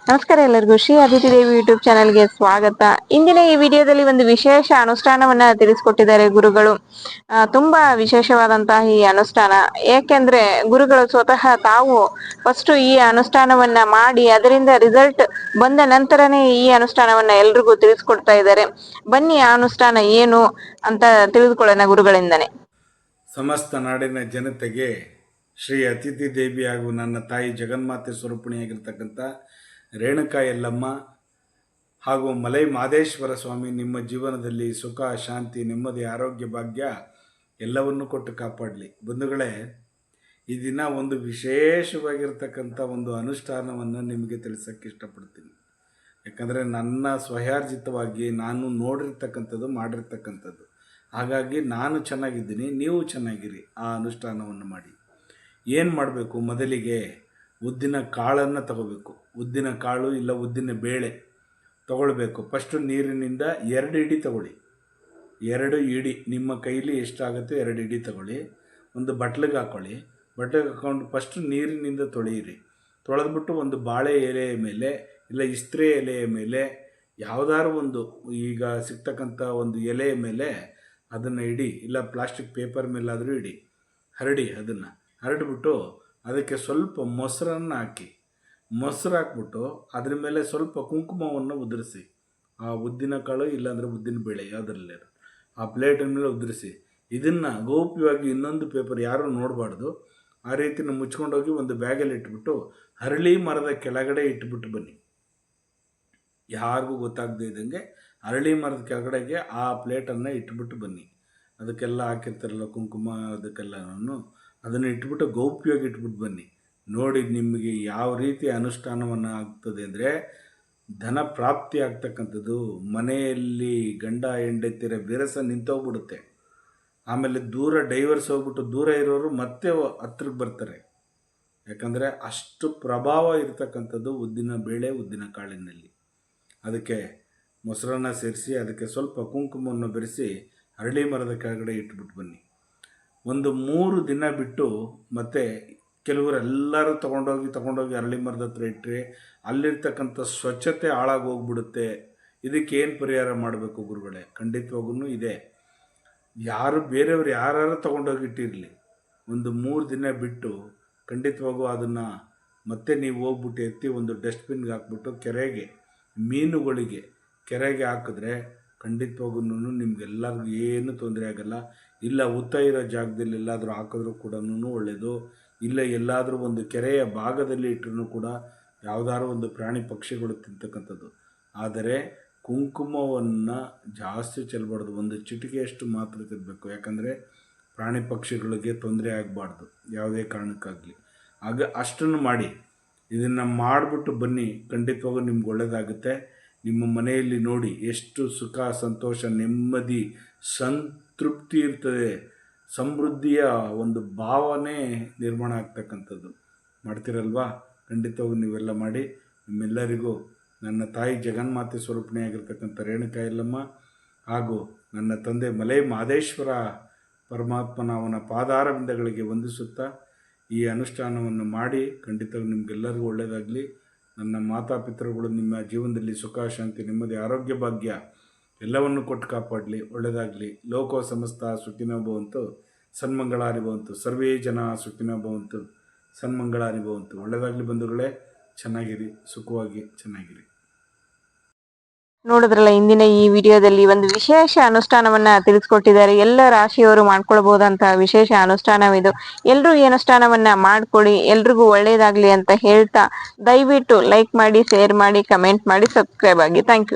ನಮಸ್ಕಾರ ಎಲ್ಲರಿಗೂ ಶ್ರೀ ಅದಿತಿ ದೇವಿ ಯೂಟ್ಯೂಬ್ ಚಾನೆಲ್ಗೆ ಸ್ವಾಗತ. ಇಂದಿನ ಈ ವಿಡಿಯೋದಲ್ಲಿ ಒಂದು ವಿಶೇಷ ಅನುಷ್ಠಾನವನ್ನ ತಿಳಿಸ್ಕೊಟ್ಟಿದ್ದಾರೆ ಗುರುಗಳು. ತುಂಬಾ ವಿಶೇಷವಾದಂತಹ ಈ ಅನುಷ್ಠಾನ. ಏಕೆಂದ್ರೆ ಗುರುಗಳು ಸ್ವತಃ ತಾವು ಫಸ್ಟ್ ಈ ಅನುಷ್ಠಾನವನ್ನ ಮಾಡಿ ಅದರಿಂದ ರಿಸಲ್ಟ್ ಬಂದ ನಂತರನೇ ಈ ಅನುಷ್ಠಾನವನ್ನ ಎಲ್ರಿಗೂ ತಿಳಿಸ್ಕೊಡ್ತಾ ಇದ್ದಾರೆ. ಬನ್ನಿ ಆ ಅನುಷ್ಠಾನ ಏನು ಅಂತ ತಿಳಿದುಕೊಳ್ಳೋಣ ಗುರುಗಳಿಂದನೇ. ಸಮಸ್ತ ನಾಡಿನ ಜನತೆಗೆ ಶ್ರೀ ಅತಿಥಿ ದೇವಿ ಹಾಗೂ ನನ್ನ ತಾಯಿ ಜಗನ್ಮಾತೆ ಸ್ವರೂಪಿಣಿಯಾಗಿರ್ತಕ್ಕಂಥ ರೇಣುಕಾ ಯಲ್ಲಮ್ಮ ಹಾಗೂ ಮಲೈ ಮಾದೇಶ್ವರ ಸ್ವಾಮಿ ನಿಮ್ಮ ಜೀವನದಲ್ಲಿ ಸುಖ, ಶಾಂತಿ, ನೆಮ್ಮದಿ, ಆರೋಗ್ಯ, ಭಾಗ್ಯ ಎಲ್ಲವನ್ನು ಕೊಟ್ಟು ಕಾಪಾಡಲಿ. ಬಂಧುಗಳೇ, ಈ ದಿನ ಒಂದು ವಿಶೇಷವಾಗಿರ್ತಕ್ಕಂಥ ಒಂದು ಅನುಷ್ಠಾನವನ್ನು ನಿಮಗೆ ತಿಳಿಸೋಕ್ಕೆ ಇಷ್ಟಪಡ್ತೀನಿ. ಯಾಕಂದರೆ ನನ್ನ ಸ್ವಯಾರ್ಜಿತವಾಗಿ ನಾನು ನೋಡಿರ್ತಕ್ಕಂಥದ್ದು, ಮಾಡಿರ್ತಕ್ಕಂಥದ್ದು. ಹಾಗಾಗಿ ನಾನು ಚೆನ್ನಾಗಿದ್ದೀನಿ, ನೀವು ಚೆನ್ನಾಗಿರಿ. ಆ ಅನುಷ್ಠಾನವನ್ನು ಮಾಡಿ ಏನು ಮಾಡಬೇಕು? ಮೊದಲಿಗೆ ಉದ್ದಿನ ಕಾಳನ್ನು ತಗೋಬೇಕು. ಉದ್ದಿನ ಕಾಳು ಇಲ್ಲ ಉದ್ದಿನ ಬೇಳೆ ತಗೊಳ್ಬೇಕು. ಫಸ್ಟು ನೀರಿನಿಂದ 2 ಇಡಿ ತಗೊಳ್ಳಿ. 2 ಇಡಿ ನಿಮ್ಮ ಕೈಲಿ ಎಷ್ಟಾಗುತ್ತೆ 2 ಇಡಿ ತಗೊಳ್ಳಿ. ಒಂದು ಬಟ್ಲಿಗೆ ಹಾಕ್ಕೊಳ್ಳಿ. ಬಟ್ಲಿಗೆ ಹಾಕ್ಕೊಂಡು ಫಸ್ಟು ನೀರಿನಿಂದ ತೊಳೆಯಿರಿ. ತೊಳೆದ್ಬಿಟ್ಟು ಒಂದು ಬಾಳೆ ಎಲೆಯ ಮೇಲೆ ಇಲ್ಲ ಇಸ್ತ್ರೆ ಎಲೆಯ ಮೇಲೆ ಯಾವುದಾದ್ರು ಒಂದು ಈಗ ಸಿಗ್ತಕ್ಕಂಥ ಒಂದು ಎಲೆಯ ಮೇಲೆ ಅದನ್ನು ಇಡಿ, ಇಲ್ಲ ಪ್ಲಾಸ್ಟಿಕ್ ಪೇಪರ್ ಮೇಲಾದರೂ ಇಡಿ. ಹರಡಿ, ಅದನ್ನು ಹರಡಿಬಿಟ್ಟು ಅದಕ್ಕೆ ಸ್ವಲ್ಪ ಮೊಸರನ್ನು ಹಾಕಿ. ಮೊಸರು ಹಾಕ್ಬಿಟ್ಟು ಅದ್ರ ಮೇಲೆ ಸ್ವಲ್ಪ ಕುಂಕುಮವನ್ನು ಉದುರಿಸಿ. ಆ ಉದ್ದಿನ ಕಾಳು ಇಲ್ಲಾಂದರೆ ಉದ್ದಿನ ಬೇಳೆ ಯಾವುದರಲ್ಲೇ ಆ ಪ್ಲೇಟಿನ ಮೇಲೆ ಉದುರಿಸಿ. ಇದನ್ನು ಗೌಪ್ಯವಾಗಿ ಇನ್ನೊಂದು ಪೇಪರ್ ಯಾರೂ ನೋಡಬಾರ್ದು. ಆ ರೀತಿ ಮುಚ್ಕೊಂಡೋಗಿ ಒಂದು ಬ್ಯಾಗಲ್ಲಿ ಇಟ್ಬಿಟ್ಟು ಅರಳಿ ಮರದ ಕೆಳಗಡೆ ಇಟ್ಬಿಟ್ಟು ಬನ್ನಿ. ಯಾರಿಗೂ ಗೊತ್ತಾಗದೇ ಇದ್ದಂಗೆ ಅರಳಿ ಮರದ ಕೆಳಗಡೆಗೆ ಆ ಪ್ಲೇಟನ್ನು ಇಟ್ಬಿಟ್ಟು ಬನ್ನಿ. ಅದಕ್ಕೆಲ್ಲ ಹಾಕಿರ್ತಾರಲ್ಲ ಕುಂಕುಮ, ಅದಕ್ಕೆಲ್ಲನೂ ಅದನ್ನು ಇಟ್ಬಿಟ್ಟು ಗೌಪ್ಯವಾಗಿ ಇಟ್ಬಿಟ್ಟು ಬನ್ನಿ. ನೋಡಿ ನಿಮಗೆ ಯಾವ ರೀತಿ ಅನುಷ್ಠಾನವನ್ನು ಆಗ್ತದೆ ಅಂದರೆ ಧನ ಪ್ರಾಪ್ತಿ ಆಗ್ತಕ್ಕಂಥದ್ದು. ಮನೆಯಲ್ಲಿ ಗಂಡ ಹೆಂಡತಿರ ವಿರಸ ನಿಂತೋಗ್ಬಿಡುತ್ತೆ. ಆಮೇಲೆ ದೂರ ಡೈವರ್ಸ್ ಹೋಗ್ಬಿಟ್ಟು ದೂರ ಇರೋರು ಮತ್ತೆ ಹತ್ರಕ್ಕೆ ಬರ್ತಾರೆ. ಯಾಕಂದರೆ ಅಷ್ಟು ಪ್ರಭಾವ ಇರತಕ್ಕಂಥದ್ದು ಉದ್ದಿನ ಬೇಳೆ, ಉದ್ದಿನ ಕಾಳಿನಲ್ಲಿ. ಅದಕ್ಕೆ ಮೊಸರನ್ನು ಸೇರಿಸಿ ಅದಕ್ಕೆ ಸ್ವಲ್ಪ ಕುಂಕುಮವನ್ನು ಬೆರೆಸಿ ಅರಳಿ ಮರದ ಕೆಳಗಡೆ ಇಟ್ಬಿಟ್ಟು ಬನ್ನಿ. ಒಂದು 3 ದಿನ ಬಿಟ್ಟು ಮತ್ತೆ ಕೆಲವರು ಎಲ್ಲರೂ ತೊಗೊಂಡೋಗಿ ಅರಳಿ ಮರದ ಹತ್ರ ಇಟ್ಟರೆ ಅಲ್ಲಿರ್ತಕ್ಕಂಥ ಸ್ವಚ್ಛತೆ ಹಾಳಾಗಿ ಹೋಗ್ಬಿಡುತ್ತೆ. ಇದಕ್ಕೇನು ಪರಿಹಾರ ಮಾಡಬೇಕು ಗುರುಗಳೇ? ಖಂಡಿತವಾಗೂ ಇದೆ. ಬೇರೆಯವರು ಯಾರು ತೊಗೊಂಡೋಗಿ ಇಟ್ಟಿರಲಿ, ಒಂದು 3 ದಿನ ಬಿಟ್ಟು ಖಂಡಿತವಾಗೂ ಅದನ್ನು ಮತ್ತೆ ನೀವು ಹೋಗ್ಬಿಟ್ಟು ಎತ್ತಿ ಒಂದು ಡಸ್ಟ್ಬಿನ್ಗೆ ಹಾಕ್ಬಿಟ್ಟು ಮೀನುಗಳಿಗೆ ಕೆರೆಗೆ ಹಾಕಿದ್ರೆ ಖಂಡಿತವಾಗೂ ನಿಮಗೆಲ್ಲರಿಗೂ ಏನೂ ತೊಂದರೆ ಆಗೋಲ್ಲ. ಇಲ್ಲ ಉತ್ತ ಇರೋ ಜಾಗದಲ್ಲಿ ಎಲ್ಲಾದರೂ ಹಾಕಿದ್ರೂ ಕೂಡ ಒಳ್ಳೆಯದು. ಇಲ್ಲ ಎಲ್ಲಾದರೂ ಒಂದು ಕೆರೆಯ ಭಾಗದಲ್ಲಿ ಇಟ್ಟರೂ ಕೂಡ ಯಾವುದಾದ್ರೂ ಒಂದು ಪ್ರಾಣಿ ಪಕ್ಷಿಗಳು ತಿಂತಕ್ಕಂಥದ್ದು. ಆದರೆ ಕುಂಕುಮವನ್ನು ಜಾಸ್ತಿ ಚೆಲ್ಲಬಾರ್ದು. ಒಂದು ಚಿಟಿಕೆಯಷ್ಟು ಮಾತ್ರ ತಿನ್ನಬೇಕು. ಯಾಕಂದರೆ ಪ್ರಾಣಿ ಪಕ್ಷಿಗಳಿಗೆ ತೊಂದರೆ ಆಗಬಾರ್ದು ಯಾವುದೇ ಕಾರಣಕ್ಕಾಗಲಿ. ಆಗ ಅಷ್ಟನ್ನು ಮಾಡಿ. ಇದನ್ನು ಮಾಡಿಬಿಟ್ಟು ಬನ್ನಿ, ಖಂಡಿತವಾಗೂ ನಿಮ್ಗೆ ಒಳ್ಳೆಯದಾಗುತ್ತೆ. ನಿಮ್ಮ ಮನೆಯಲ್ಲಿ ನೋಡಿ ಎಷ್ಟು ಸುಖ, ಸಂತೋಷ, ನೆಮ್ಮದಿ, ಸಂತೃಪ್ತಿ ಇರ್ತದೆ. ಸಮೃದ್ಧಿಯ ಒಂದು ಭಾವನೆ ನಿರ್ಮಾಣ ಆಗ್ತಕ್ಕಂಥದ್ದು. ಮಾಡ್ತೀರಲ್ವಾ? ಖಂಡಿತವಾಗೂ ನೀವೆಲ್ಲ ಮಾಡಿ. ನಿಮ್ಮೆಲ್ಲರಿಗೂ ನನ್ನ ತಾಯಿ ಜಗನ್ಮಾತೆ ಸ್ವರೂಪಿಣಿಯಾಗಿರ್ತಕ್ಕಂಥ ರೇಣುಕಾ ಯಲ್ಲಮ್ಮ ಹಾಗೂ ನನ್ನ ತಂದೆ ಮಲೈ ಮಾದೇಶ್ವರ ಪರಮಾತ್ಮನ ಅವನ ಪಾದಾರವಿಂದಗಳಿಗೆ ವಂದಿಸುತ್ತಾ ಈ ಅನುಷ್ಠಾನವನ್ನು ಮಾಡಿ. ಖಂಡಿತವಾಗೂ ನಿಮಗೆಲ್ಲರಿಗೂ ಒಳ್ಳೆಯದಾಗಲಿ. ನನ್ನ ಮಾತಾಪಿತೃಗಳು ನಿಮ್ಮ ಜೀವನದಲ್ಲಿ ಸುಖ, ಶಾಂತಿ, ನೆಮ್ಮದಿ, ಆರೋಗ್ಯ, ಭಾಗ್ಯ ಎಲ್ಲವನ್ನು ಕೊಟ್ಟು ಕಾಪಾಡಲಿ. ಒಳ್ಳೆಯದಾಗಲಿ. ಲೋಕೋ ಸಮಸ್ತ ಸುಖಿನೋ ಭವಂತು, ಸನ್ಮಂಗಳಾನಿ ಭವಂತು. ಸರ್ವೇ ಜನ ಸುಖಿನೋ ಭವಂತು, ಸನ್ಮಂಗಳಾನಿ ಭವಂತು. ಒಳ್ಳೆಯದಾಗಲಿ ಬಂಧುಗಳೇ. ಚೆನ್ನಾಗಿರಿ, ಸುಖವಾಗಿ ಚೆನ್ನಾಗಿರಿ. ನೋಡಿದ್ರಲ್ಲ, ಇಂದಿನ ಈ ವಿಡಿಯೋದಲ್ಲಿ ಒಂದು ವಿಶೇಷ ಅನುಷ್ಠಾನವನ್ನ ತಿಳಿಸ್ಕೊಟ್ಟಿದ್ದಾರೆ. ಎಲ್ಲ ರಾಶಿಯವರು ಮಾಡ್ಕೊಳ್ಬಹುದಂತಹ ವಿಶೇಷ ಅನುಷ್ಠಾನವಿದು. ಎಲ್ರೂ ಈ ಅನುಷ್ಠಾನವನ್ನ ಮಾಡ್ಕೊಳ್ಳಿ. ಎಲ್ರಿಗೂ ಒಳ್ಳೇದಾಗ್ಲಿ ಅಂತ ಹೇಳ್ತಾ ದಯವಿಟ್ಟು ಲೈಕ್ ಮಾಡಿ, ಶೇರ್ ಮಾಡಿ, ಕಮೆಂಟ್ ಮಾಡಿ, ಸಬ್ಸ್ಕ್ರೈಬ್ ಆಗಿ. Thank you.